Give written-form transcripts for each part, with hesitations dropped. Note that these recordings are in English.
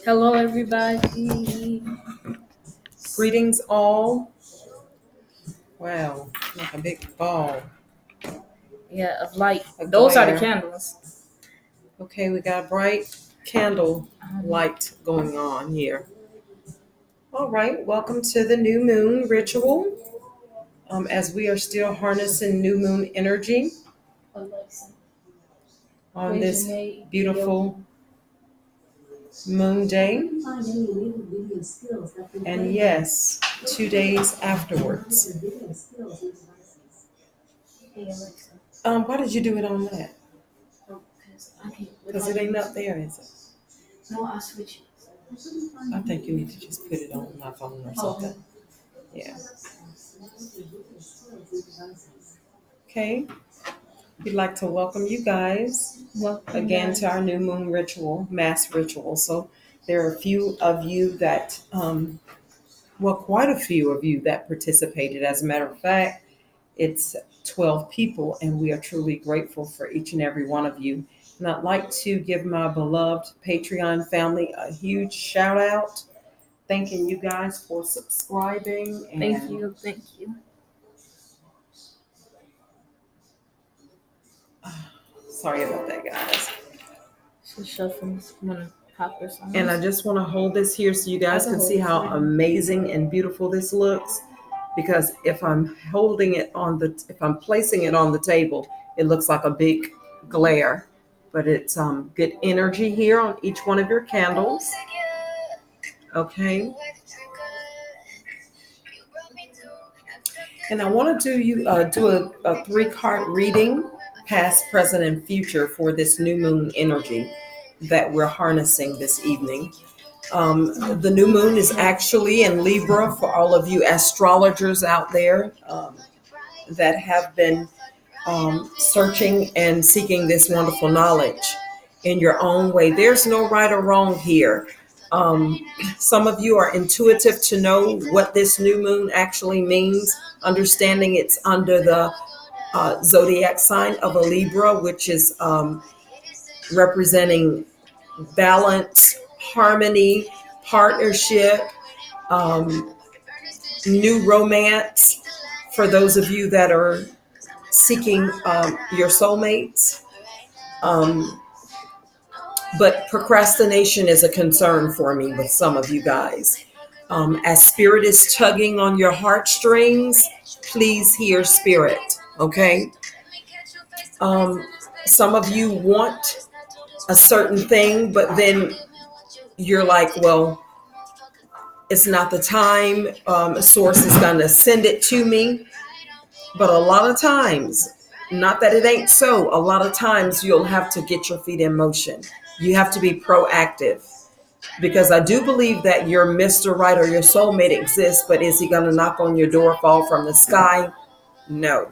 Hello, everybody. Greetings all. Wow, like a big ball, Yeah, of light. a Those are the glare. candles. Okay, we got a bright candle light going on here. All right, welcome to the new moon ritual. As we are still harnessing new moon energy on this beautiful moon day. And yes, 2 days afterwards. Why did you do it on that? Because it ain't up there, is it? No, I switch. I think you need to just put it on my phone or something. Yeah. Okay. We'd like to welcome you guys again to our new moon ritual, mass ritual. So there are a few of you that, quite a few of you that participated. As a matter of fact, it's 12 people, and we are truly grateful for each and every one of you. And I'd like to give my beloved Patreon family a huge shout out, thanking you guys for subscribing. And Thank you. Thank you. sorry about that, guys. So shuffling. I'm gonna pop this on. And I just want to hold this here so you guys can see how amazing and beautiful this looks. Because if I'm if I'm placing it on the table, it looks like a big glare. But it's good energy here on each one of your candles. Okay. And I want to do a 3-card reading, past, present, and future for this new moon energy that we're harnessing this evening. The new moon is actually in Libra for all of you astrologers out there that have been searching and seeking this wonderful knowledge in your own way. There's no right or wrong here. Some of you are intuitive to know what this new moon actually means, understanding it's under the zodiac sign of a Libra, which is representing balance, harmony, partnership, new romance for those of you that are seeking your soulmates. But procrastination is a concern for me with some of you guys. As spirit is tugging on your heartstrings, please hear spirit, okay? Some of you want a certain thing, but then you're like, well, it's not the time. A source is going to send it to me. But a lot of times, not that it ain't so, a lot of times you'll have to get your feet in motion. You have to be proactive. Because I do believe that your Mr. Right or your soulmate exists, but is he going to knock on your door, fall from the sky? No.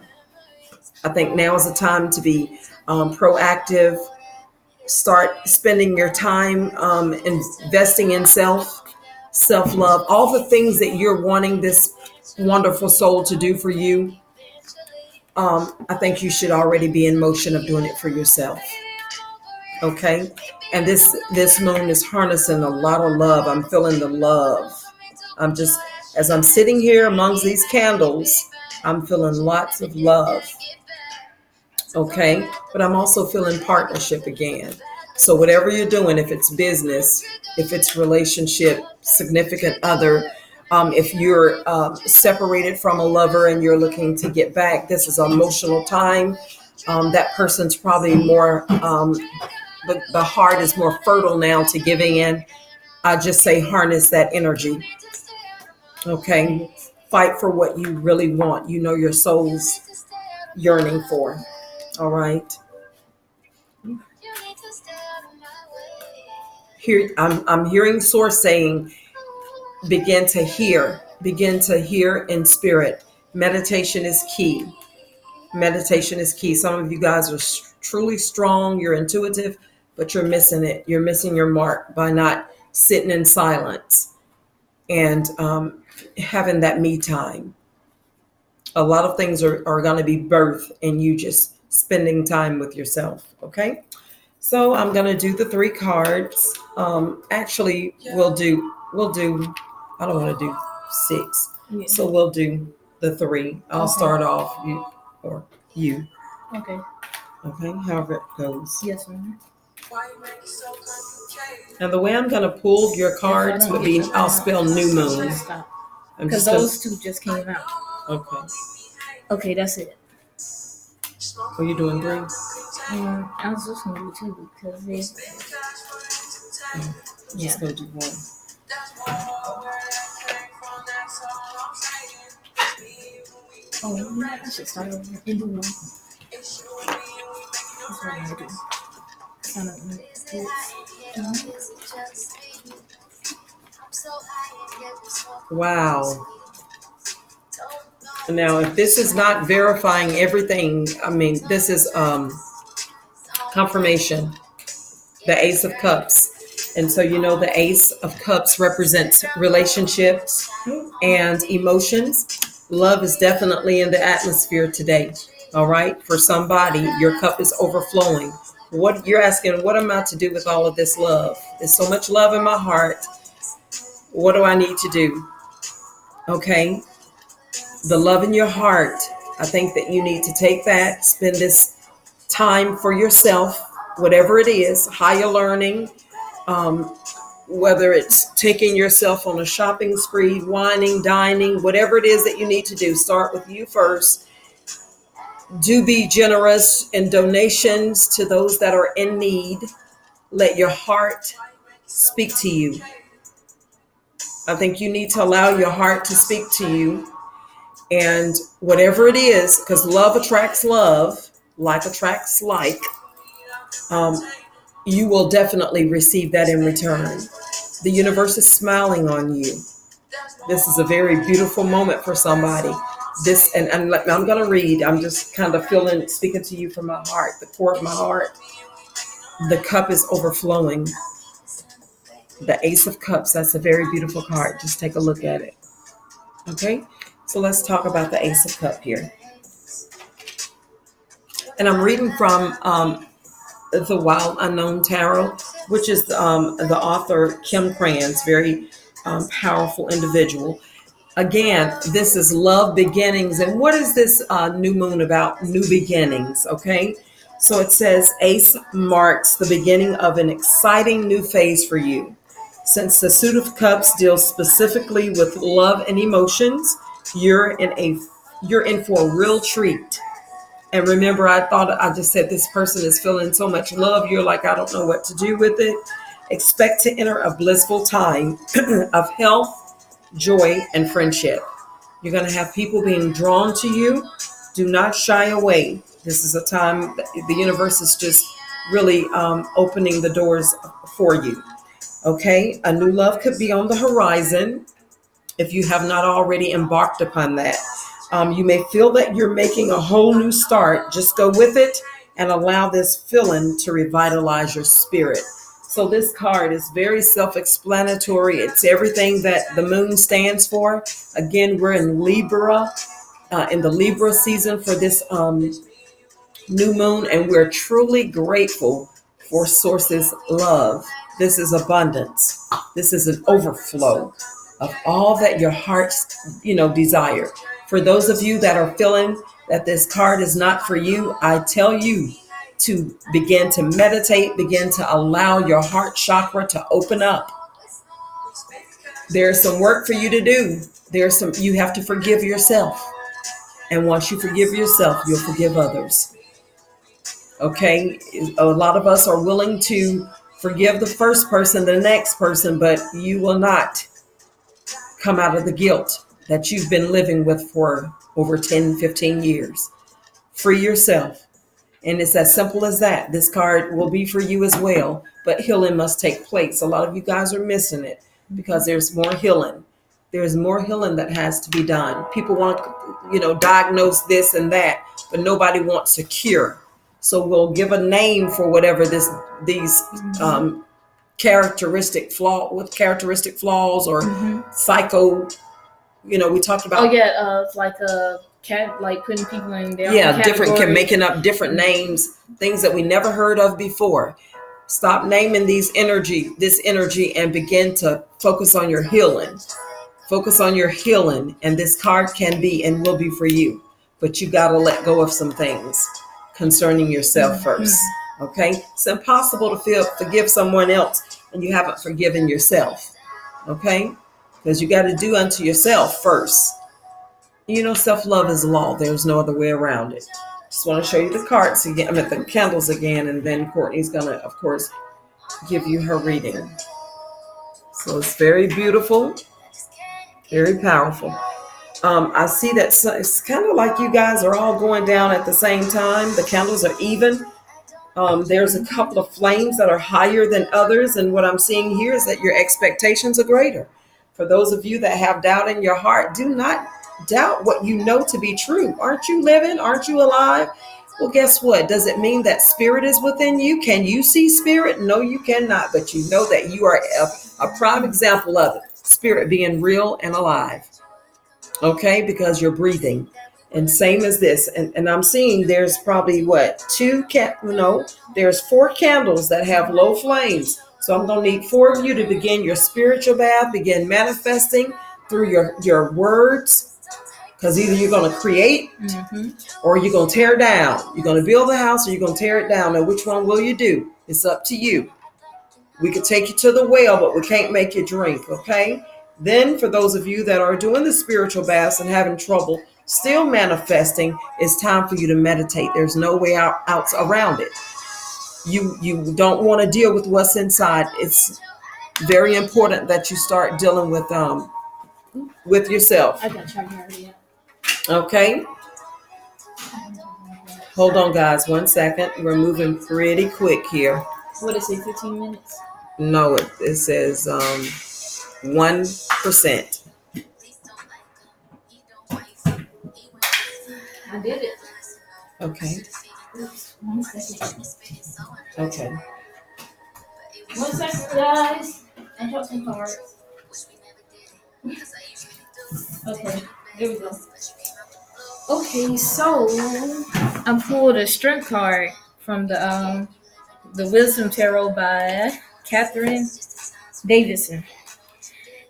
I think now is the time to be proactive. Start spending your time investing in self-love, all the things that you're wanting this wonderful soul to do for you. I think you should already be in motion of doing it for yourself. Okay? And this moon is harnessing a lot of love. I'm feeling the love. As I'm sitting here amongst these candles, I'm feeling lots of love. Okay? But I'm also feeling partnership again. So whatever you're doing, if it's business, if it's relationship, significant other, if you're separated from a lover and you're looking to get back, this is an emotional time. That person's probably more, the heart is more fertile now to giving in. I just say harness that energy. Okay? Fight for what you really want. You know your soul's yearning for. All right? Here, I'm hearing source saying, begin to hear in spirit. Meditation is key. Meditation is key. Some of you guys are truly strong. You're intuitive, but you're missing it. You're missing your mark by not sitting in silence and having that me time. A lot of things are going to be birthed and you just spending time with yourself. Okay. So I'm gonna do the 3 cards. Actually, we'll do. I don't want to do 6, Yeah. so we'll do the 3. I'll Okay. start off you or you. Okay. Okay, however it goes. Yes, ma'am. Now the way I'm gonna pull your If I cards don't would get be nothing I'll out, spell new moon. just stop. I'm Because just gonna. those two just came out. Okay. Okay, that's it. Are you doing 3? I was just gonna do two because they. I'm Yeah. just gonna do 1. Oh, you know what? I should start over and do one. That's what I'm gonna do. Sign up with Wow. Now, if this is not verifying everything, I mean, this is confirmation. The Ace of Cups. And so, you know, the Ace of Cups represents relationships and emotions. Love is definitely in the atmosphere today. All right. For somebody, your cup is overflowing. What you're asking, what am I to do with all of this love? There's so much love in my heart. What do I need to do? Okay. The love in your heart. I think that you need to take that, spend this time for yourself, whatever it is, higher learning, whether it's taking yourself on a shopping spree, whining, dining, whatever it is that you need to do, start with you first. Do be generous in donations to those that are in need. Let your heart speak to you. I think you need to allow your heart to speak to you. And whatever it is, because love attracts love, like attracts like, um, you will definitely receive that in return. The universe is smiling on you. This is a very beautiful moment for somebody. This and I'm going to read. I'm just kind of feeling, speaking to you from my heart, the core of my heart. The cup is overflowing. The Ace of Cups. That's a very beautiful card. Just take a look at it. Okay. So let's talk about the Ace of Cup here. And I'm reading from the Wild Unknown Tarot, which is the author Kim Kranz, very powerful individual. Again, this is love beginnings. And what is this new moon about? New beginnings, okay? So it says Ace marks the beginning of an exciting new phase for you. Since the Suit of Cups deals specifically with love and emotions, you're in for a real treat. And remember, I just said this person is feeling so much love. You're like, I don't know what to do with it. Expect to enter a blissful time of health, joy, and friendship. You're going to have people being drawn to you. Do not shy away. This is a time that the universe is just really opening the doors for you. Okay, a new love could be on the horizon if you have not already embarked upon that. You may feel that you're making a whole new start. Just go with it and allow this feeling to revitalize your spirit. So this card is very self-explanatory. It's everything that the moon stands for. Again, we're in Libra, in the Libra season for this new moon, and we're truly grateful for Source's love. This is abundance. This is an overflow of all that your hearts, desire. For those of you that are feeling that this card is not for you, I tell you to begin to meditate, begin to allow your heart chakra to open up. There's some work for you to do. You have to forgive yourself. And once you forgive yourself, you'll forgive others. Okay, a lot of us are willing to forgive the first person, the next person, but you will not come out of the guilt that you've been living with for over 10, 15 years. Free yourself. And it's as simple as that. This card will be for you as well, but healing must take place. A lot of you guys are missing it because there's more healing. There's more healing that has to be done. People want, diagnose this and that, but nobody wants a cure. So we'll give a name for whatever these characteristic flaws or psycho. We talked about. Oh yeah, like like putting people in their Yeah, own different, categories. making up different names, things that we never heard of before. Stop naming this energy, and begin to focus on your healing. Focus on your healing, and this card can be and will be for you. But you got to let go of some things concerning yourself first. Okay? It's impossible to forgive someone else and you haven't forgiven yourself. Okay? Because you got to do unto yourself first. You know, self-love is law. There's no other way around it. Just want to show you the cards again, the candles again, and then Courtney's going to, of course, give you her reading. So it's very beautiful, very powerful. I see that it's kind of like you guys are all going down at the same time. The candles are even. There's a couple of flames that are higher than others, and what I'm seeing here is that your expectations are greater. For those of you that have doubt in your heart, do not doubt what you know to be true. Aren't you living? Aren't you alive? Well, guess what? Does it mean that spirit is within you? Can you see spirit? No, you cannot, but you know that you are a prime example of it. Spirit being real and alive. Okay, because you're breathing. And same as this. And I'm seeing there's probably there's 4 candles that have low flames. So I'm going to need 4 of you to begin your spiritual bath, begin manifesting through your words. Because either you're going to create or you're going to tear down. You're going to build a house or you're going to tear it down. Now, which one will you do? It's up to you. We could take you to the well, but we can't make you drink, okay? Then for those of you that are doing the spiritual baths and having trouble still manifesting, it's time for you to meditate. There's no way out around it. You don't want to deal with what's inside. It's very important that you start dealing with yourself. I got you already. Okay? Hold on, guys. 1 second. We're moving pretty quick here. What is it, 15 minutes? No, it says 1%. I did it. Okay. Oops, 1 second. Okay. 1 second, guys. I dropped some cards. Okay, there we go. Okay, so I pulled a strength card from the Wisdom Tarot by Catherine Davidson,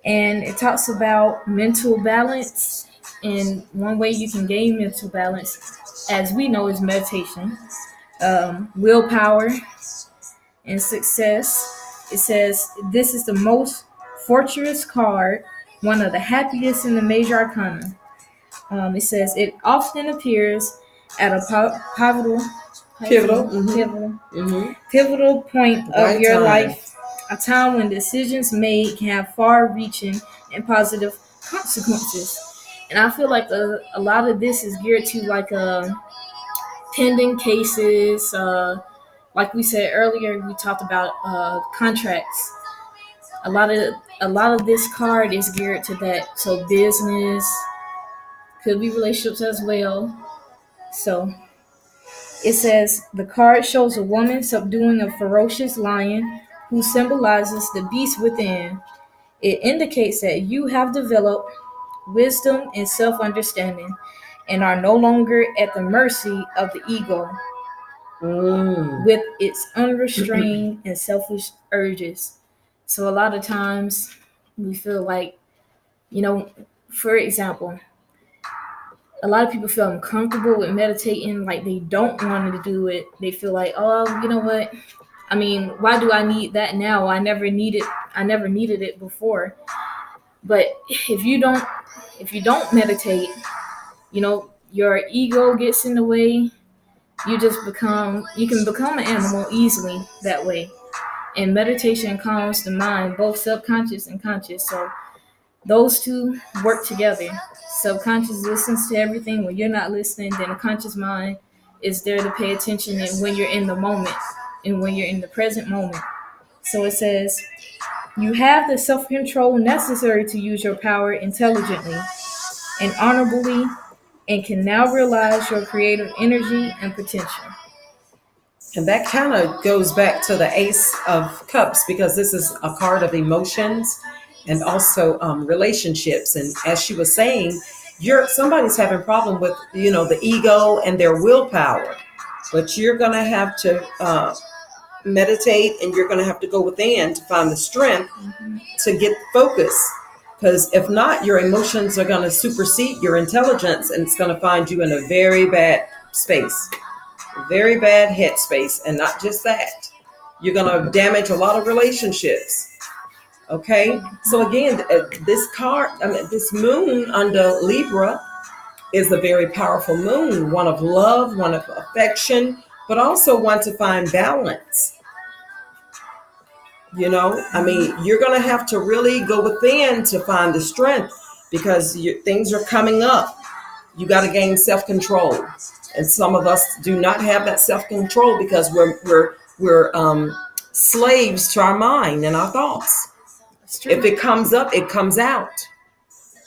and it talks about mental balance. And one way you can gain mental balance, as we know, is meditation, willpower, and success. It says this is the most fortuitous card, one of the happiest in the major arcana. It says it often appears at a pivotal point of your life, a time when decisions made can have far-reaching and positive consequences. And I feel like a lot of this is geared to like pending cases. Like we said earlier, we talked about contracts. A lot of this card is geared to that. So business, could be relationships as well. So it says the card shows a woman subduing a ferocious lion who symbolizes the beast within. It indicates that you have developed wisdom and self-understanding and are no longer at the mercy of the ego with its unrestrained and selfish urges. So a lot of times we feel like, for example, a lot of people feel uncomfortable with meditating, like they don't want to do it. They feel like, oh, you know what? I mean, why do I need that now? I never needed it before. But if you don't meditate, your ego gets in the way. You can become an animal easily that way. And meditation calms the mind, both subconscious and conscious. So those two work together. Subconscious listens to everything. When you're not listening, then the conscious mind is there to pay attention and when you're in the moment and when you're in the present moment. So it says, you have the self-control necessary to use your power intelligently and honorably and can now realize your creative energy and potential. And that kind of goes back to the Ace of Cups, because this is a card of emotions and also relationships. And as she was saying, Somebody's having a problem with, the ego and their willpower, but you're going to have to meditate, and you're going to have to go within to find the strength to get focus. Because if not, your emotions are going to supersede your intelligence, and it's going to find you in a very bad space, very bad headspace. And not just that, you're going to damage a lot of relationships. Okay, so again, this moon under Libra is a very powerful moon, one of love, one of affection, but also one to find balance. You're going to have to really go within to find the strength, because things are coming up. You got to gain self-control, and some of us do not have that self-control because we're slaves to our mind and our thoughts. If it comes up, it comes out.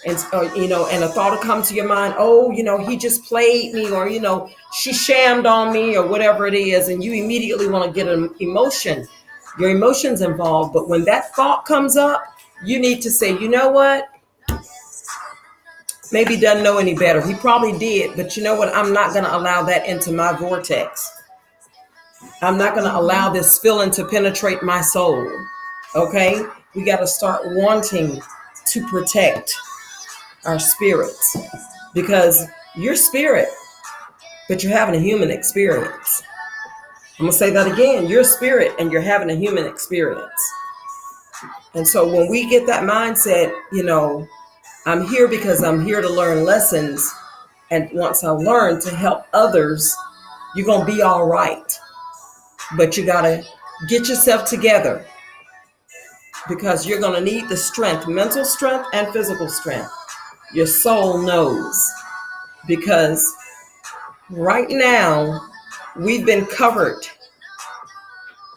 And and a thought will come to your mind, oh, he just played me, or she shammed on me, or whatever it is, and you immediately want to get an emotion. Your emotions involved. But when that thought comes up, you need to say, you know what? Maybe he doesn't know any better. He probably did, but you know what? I'm not going to allow that into my vortex. I'm not going to allow this feeling to penetrate my soul. Okay? We got to start wanting to protect our spirits, because you're spirit, but you're having a human experience. I'm going to say that again. You're spirit and you're having a human experience. And so when we get that mindset, I'm here because I'm here to learn lessons. And once I learn to help others, you're going to be all right. But you got to get yourself together, because you're going to need the strength, mental strength and physical strength. Your soul knows, because right now we've been covered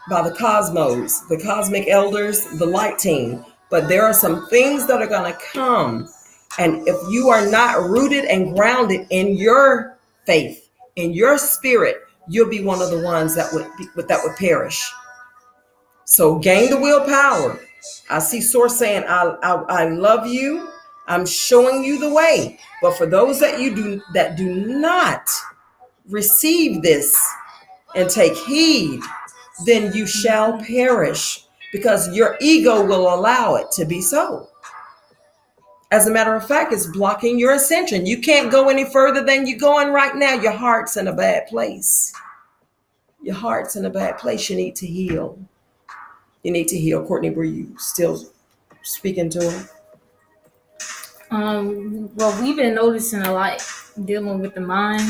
by the cosmos, the cosmic elders, the light team. But there are some things that are going to come. And if you are not rooted and grounded in your faith, in your spirit, you'll be one of the ones that would perish. So gain the willpower. I see Source saying, I love you. I'm showing you the way. But for those that do not receive this and take heed, then you shall perish, because your ego will allow it to be so. As a matter of fact, it's blocking your ascension. You can't go any further than you're going right now. Your heart's in a bad place. Your heart's in a bad place. You need to heal. You need to heal. Courtney, were you still speaking to him? Well, we've been noticing a lot dealing with the mind,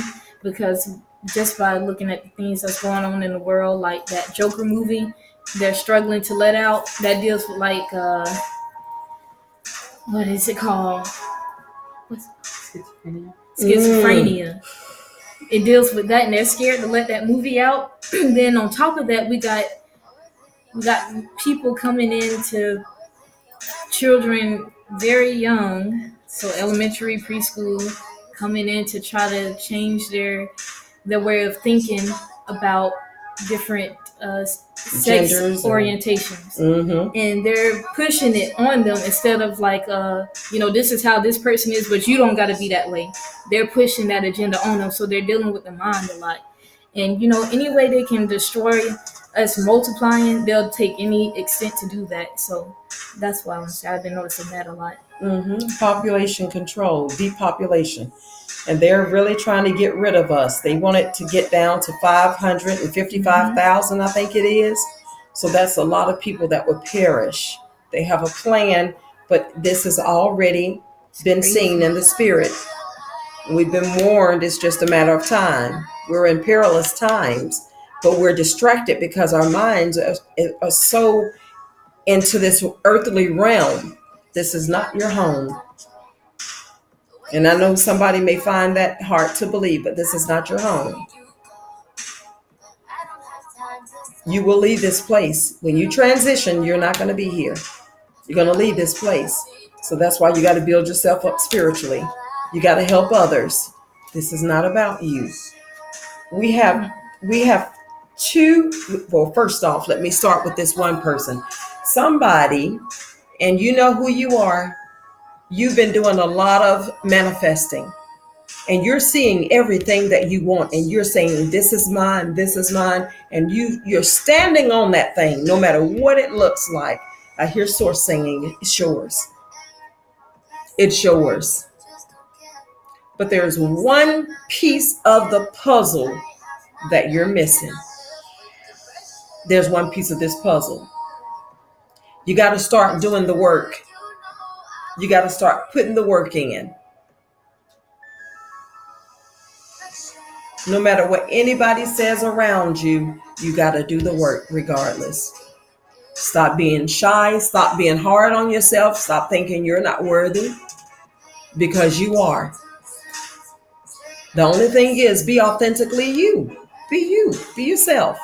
because just by looking at the things that's going on in the world, like that Joker movie, they're struggling to let out, that deals with like what is it called? Schizophrenia. It deals with that, and they're scared to let that movie out. Then on top of that, we got people coming into children very young, so elementary, preschool, coming in to try to change their way of thinking about different sex Genders orientations. And they're pushing it on them instead of like, this is how this person is, but you don't got to be that way. They're pushing that agenda on them, so they're dealing with the mind a lot. And, any way they can destroy us multiplying, they'll take any extent to do that. So that's why I've been noticing that a lot. Population control, depopulation. And they're really trying to get rid of us. They want it to get down to 555,000, I think it is. So that's a lot of people that would perish. They have a plan, but this has already been seen in the spirit. We've been warned. It's just a matter of time. We're in perilous times, but we're distracted because our minds are so into this earthly realm. This is not your home. And I know somebody may find that hard to believe, but this is not your home. You will leave this place. When you transition, you're not going to be here. You're going to leave this place. So that's why you got to build yourself up spiritually. You got to help others. This is not about you. We have two. Well, first off, let me start with this one person. Somebody, and you know who you are. you've been doing a lot of manifesting, and you're seeing everything that you want, and you're saying, this is mine, this is mine, and you're standing on that thing no matter what it looks like. I hear Source singing, it's yours. It's yours. But there's one piece of the puzzle that you're missing. There's one piece of this puzzle. You got to start doing the work. You got to start putting the work in. No matter what anybody says around you, you got to do the work regardless. Stop being shy. Stop being hard on yourself. Stop thinking you're not worthy, because you are. The only thing is, be authentically you. Be you. Be yourself.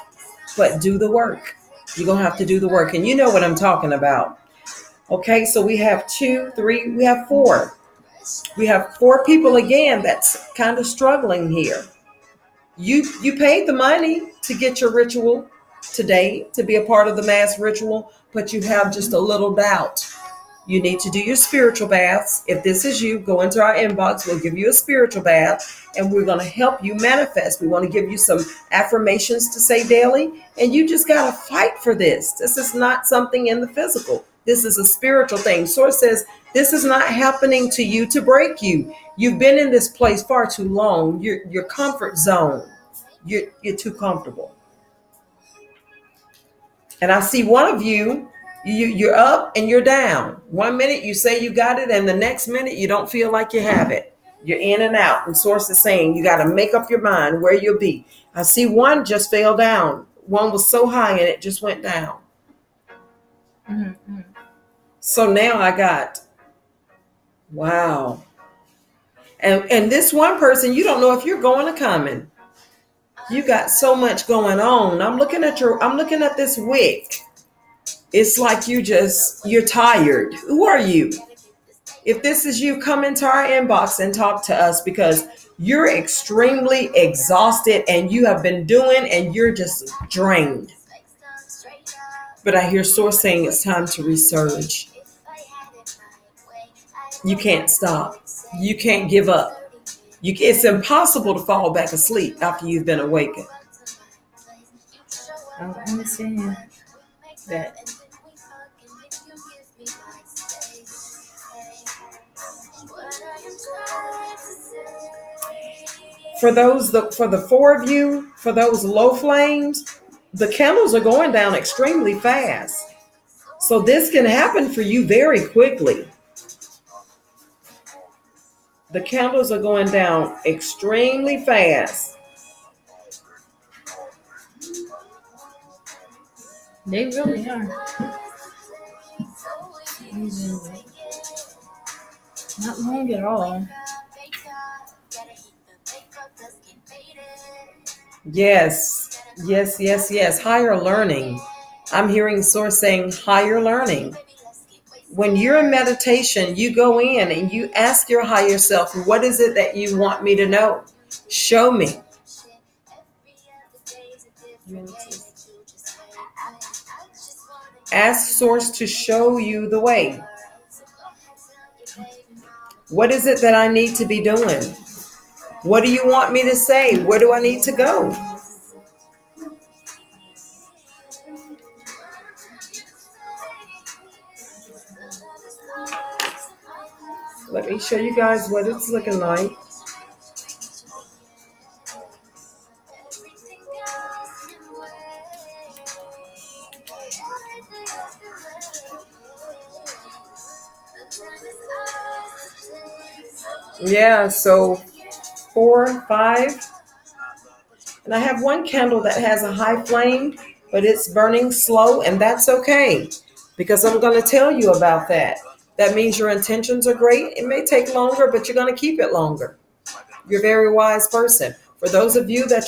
But do the work. You're going to have to do the work. And you know what I'm talking about. Okay, so we have 2, 3, we have 4. We have 4 people again that's kind of struggling here. You paid the money to get your ritual today, to be a part of the mass ritual, but you have just a little doubt. You need to do your spiritual baths. If this is you, go into our inbox. We'll give you a spiritual bath, and we're going to help you manifest. We want to give you some affirmations to say daily, and you just got to fight for this. This is not something in the physical. This is a spiritual thing. Source says this is not happening to you to break you. You've been in this place far too long. Your comfort zone. You're too comfortable. And I see one of you. You're up and you're down. 1 minute you say you got it, and the next minute you don't feel like you have it. You're in and out. And Source is saying you got to make up your mind where you'll be. I see one just fell down. One was so high and it just went down. Mm-hmm. So now I got, wow. And this one person, you don't know if you're going or coming. You got so much going on. I'm looking at this wig. It's like you're tired. Who are you? If this is you, come into our inbox and talk to us, because you're extremely exhausted and you have been doing and you're just drained. But I hear Source saying it's time to resurge. You can't stop. You can't give up. It's impossible to fall back asleep after you've been awakened. I understand that. For the 4 of you, for those low flames, the candles are going down extremely fast. So this can happen for you very quickly. The candles are going down extremely fast. They really are. Not long at all. Yes. Higher learning. I'm hearing Source saying higher learning. When you're in meditation, you go in and you ask your higher self, what is it that you want me to know? Show me. Ask Source to show you the way. What is it that I need to be doing? What do you want me to say? Where do I need to go? Let me show you guys what it's looking like. Yeah, so 4, 5. And I have one candle that has a high flame, but it's burning slow, and that's okay, because I'm going to tell you about that. That means your intentions are great. It may take longer, but you're going to keep it longer. You're a very wise person. For those of you that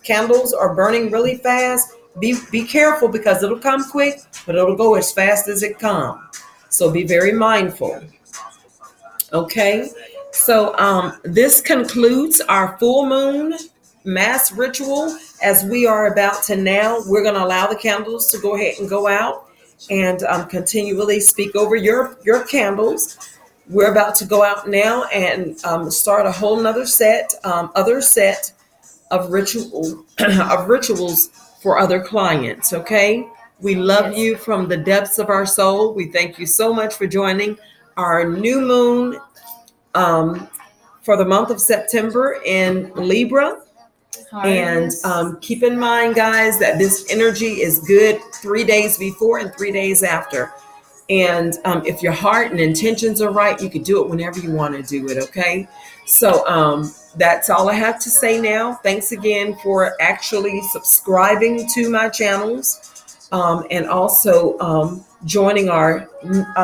candles are burning really fast, be careful, because it'll come quick, but it'll go as fast as it comes. So be very mindful. Okay, so this concludes our full moon mass ritual. As we are about to now, we're going to allow the candles to go ahead and go out, and continually speak over your candles. we're about to go out now and start a whole nother set, other set of rituals for other clients. Okay, we love Yes. you from the depths of our soul. We thank you so much for joining our new moon for the month of September in Libra. And Harvest. keep in mind, guys, that this energy is good 3 days before and 3 days after. And if your heart and intentions are right, you can do it whenever you want to do it. Okay. So that's all I have to say now. Thanks again for actually subscribing to my channels and also joining our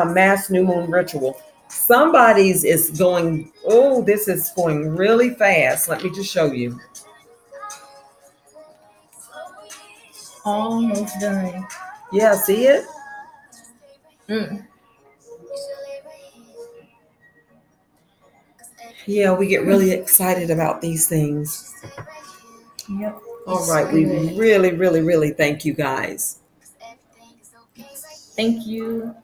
mass new moon ritual. Somebody's is going, oh, this is going really fast. Let me just show you. Almost done. Yeah, see it? Mm. Yeah, we get really excited about these things. Yep. All right, we really, really, really thank you guys. Thank you.